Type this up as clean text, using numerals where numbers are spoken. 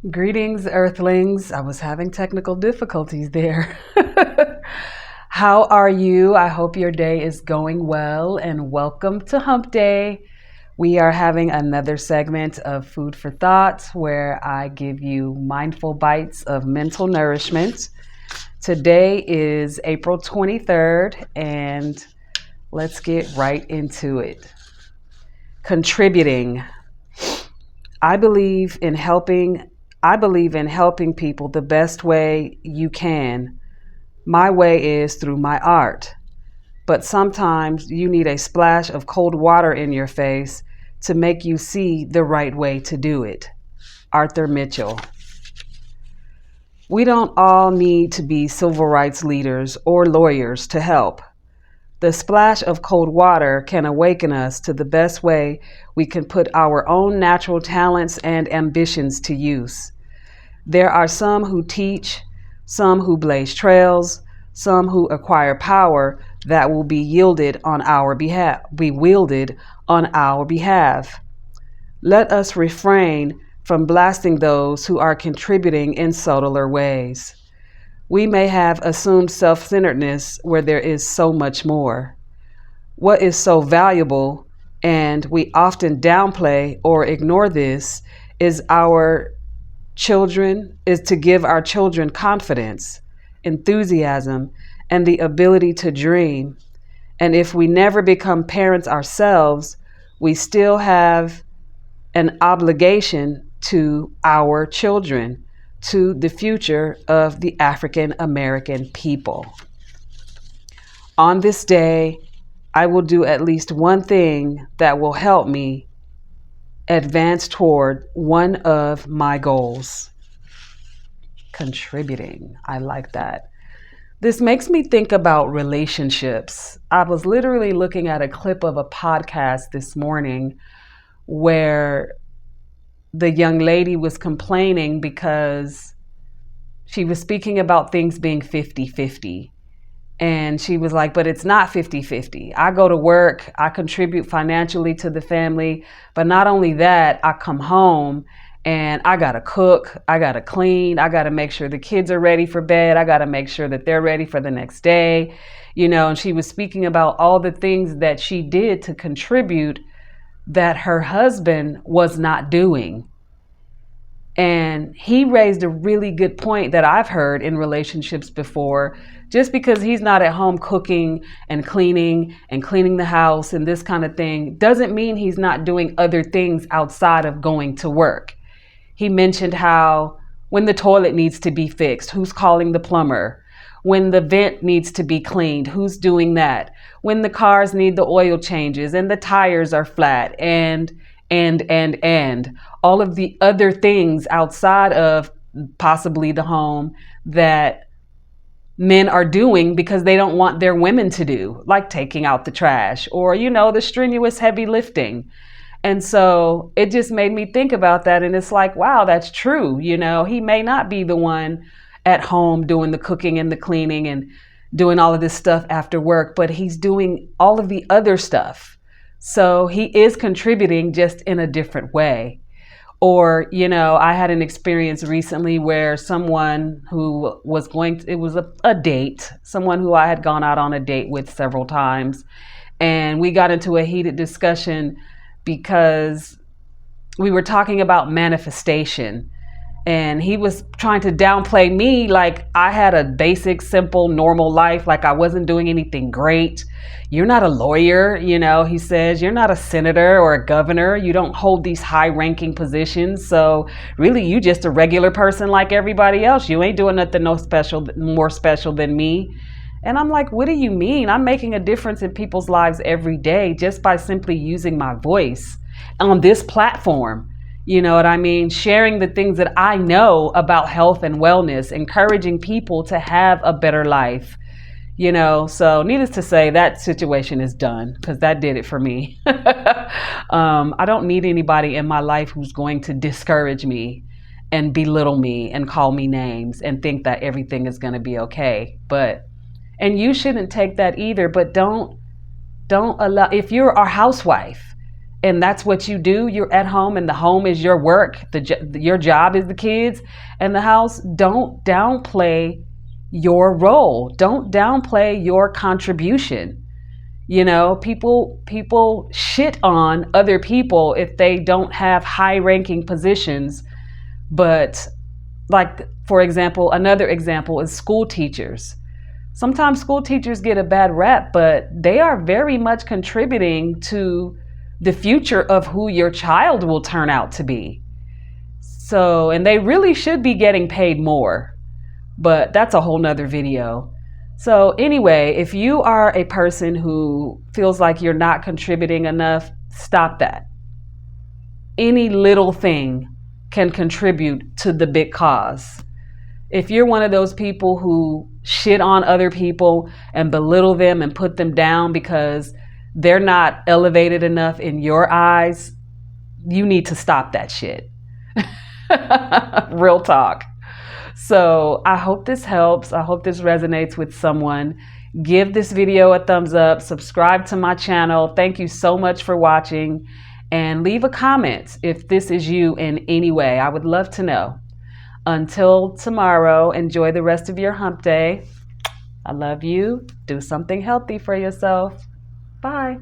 Greetings, Earthlings. I was having technical difficulties there. How are you? I hope your day is going well, and welcome to Hump Day. We are having another segment of Food for Thought where I give you mindful bites of mental nourishment. Today is April 23rd, and let's get right into it. Contributing. I believe in helping I believe in helping people the best way you can. My way is through my art. But sometimes you need a splash of cold water in your face to make you see the right way to do it. Arthur Mitchell. We don't all need to be civil rights leaders or lawyers to help. The splash of cold water can awaken us to the best way we can put our own natural talents and ambitions to use. There are some who teach, some who blaze trails, some who acquire power that will be wielded on our behalf. Let us refrain from blasting those who are contributing in subtler ways. We may have assumed self-centeredness where there is so much more. What is so valuable, and we often downplay or ignore this, is to give our children confidence, enthusiasm, and the ability to dream. And if we never become parents ourselves, we still have an obligation to our children, to the future of the African American people. On this day, I will do at least one thing that will help me advance toward one of my goals. Contributing. I like that. This makes me think about relationships. I was literally looking at a clip of a podcast this morning where the young lady was complaining because she was speaking about things being 50-50. And she was like, but it's not 50-50. I go to work, I contribute financially to the family, but not only that, I come home and I gotta cook, I gotta clean, I gotta make sure the kids are ready for bed, I gotta make sure that they're ready for the next day, and she was speaking about all the things that she did to contribute that her husband was not doing. And he raised a really good point that I've heard in relationships before. Just because he's not at home cooking and cleaning the house and this kind of thing doesn't mean he's not doing other things outside of going to work. He mentioned how when the toilet needs to be fixed, who's calling the plumber? When the vent needs to be cleaned, who's doing that? When the cars need the oil changes and the tires are flat and all of the other things outside of possibly the home that men are doing because they don't want their women to do, like taking out the trash or, the strenuous heavy lifting. And so it just made me think about that. And it's like, wow, that's true. He may not be the one at home doing the cooking and the cleaning and doing all of this stuff after work, but he's doing all of the other stuff. So he is contributing just in a different way. Or, I had an experience recently where someone who was it was a date, someone who I had gone out on a date with several times. And we got into a heated discussion because we were talking about manifestation. And he was trying to downplay me like I had a basic, simple, normal life, like I wasn't doing anything great. You're not a lawyer, he says. You're not a senator or a governor. You don't hold these high-ranking positions. So really, you just a regular person like everybody else. You ain't doing nothing more special than me. And I'm like, what do you mean? I'm making a difference in people's lives every day just by simply using my voice on this platform. You know what I mean? Sharing the things that I know about health and wellness, encouraging people to have a better life. So needless to say, that situation is done because that did it for me. I don't need anybody in my life who's going to discourage me and belittle me and call me names and think that everything is going to be okay. And you shouldn't take that either, but don't allow, if you're a housewife and that's what you do. You're at home and the home is your work. Your job is the kids and the house. Don't downplay your role. Don't downplay your contribution. You know, people shit on other people if they don't have high ranking positions. But like, for example, another example is school teachers. Sometimes school teachers get a bad rap, but they are very much contributing to the future of who your child will turn out to be. So, and they really should be getting paid more, but that's a whole nother video. So anyway, if you are a person who feels like you're not contributing enough, stop that. Any little thing can contribute to the big cause. If you're one of those people who shit on other people and belittle them and put them down because they're not elevated enough in your eyes, you need to stop that shit. Real talk. So I hope this helps. I hope this resonates with someone. Give this video a thumbs up. Subscribe to my channel. Thank you so much for watching. And leave a comment if this is you in any way. I would love to know. Until tomorrow, enjoy the rest of your hump day. I love you. Do something healthy for yourself. Bye.